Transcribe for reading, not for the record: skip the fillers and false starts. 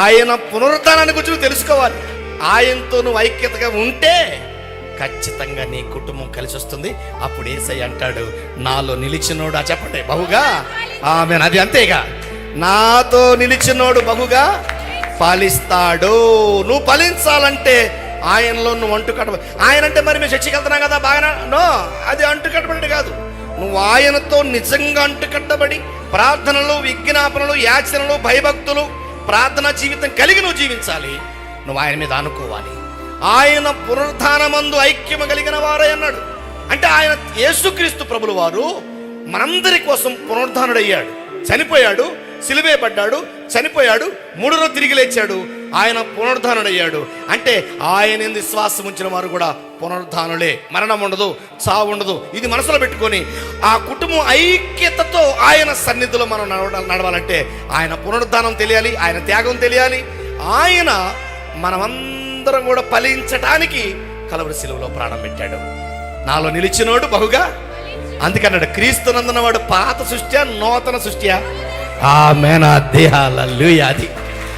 ఆయన పునరుద్ధానాన్ని గురించి నువ్వు తెలుసుకోవాలి. ఆయనతో నువ్వు ఐక్యతగా ఉంటే ఖచ్చితంగా నీ కుటుంబం కలిసి వస్తుంది. అప్పుడు యేసయ్య అంటాడు, నాలో నిలిచినోడు చెప్పండి బహుగా ఆమేన్. అది అంతేగా, నాతో నిలిచినోడు బహుగా ఫలిస్తాడు. నువ్వు ఫలించాలంటే ఆయనలో నువ్వు అంటు కట్టబడి, ఆయన అంటే మరి మేము చర్చికి వెళ్తున్నాం కదా బాగా, నో, అది అంటు కట్టబడి కాదు. నువ్వు ఆయనతో నిజంగా అంటుకట్టబడి ప్రార్థనలు, విజ్ఞాపనలు, యాచనలు, భయభక్తులు, ప్రార్థనా జీవితం కలిగి నువ్వు జీవించాలి. నువ్వు ఆయన మీద అనుకోవాలి. ఆయన పునరుద్ధానమందు ఐక్యము కలిగిన వారే అన్నాడు. అంటే ఆయన యేసుక్రీస్తు ప్రభుల వారు మనందరి కోసం పునరుద్ధానుడయ్యాడు, చనిపోయాడు, సిలువేయబడ్డాడు, చనిపోయాడు, మూడో రోజు తిరిగి లేచాడు. ఆయన పునరుద్ధానుడయ్యాడు. అంటే ఆయన విశ్వాసం ఉంచిన వారు కూడా పునరుద్ధానులే. మరణం ఉండదు, చావు ఉండదు. ఇది మనసులో పెట్టుకొని ఆ కుటుంబం ఐక్యతతో ఆయన సన్నిధిలో మనం నడవాలంటే ఆయన పునరుద్ధానం తెలియాలి, ఆయన త్యాగం తెలియాలి. ఆయన మనమందరం కూడా ఫలించటానికి కలవరి సిలువలో ప్రాణం పెట్టాడు. నాలో నిలిచినోడు బహుగా, అందుకన్నాడు క్రీస్తునందున వాడు పాత సృష్ట్యా నూతన సృష్ట్యా. ఆమేన్. హల్లెలూయా. అది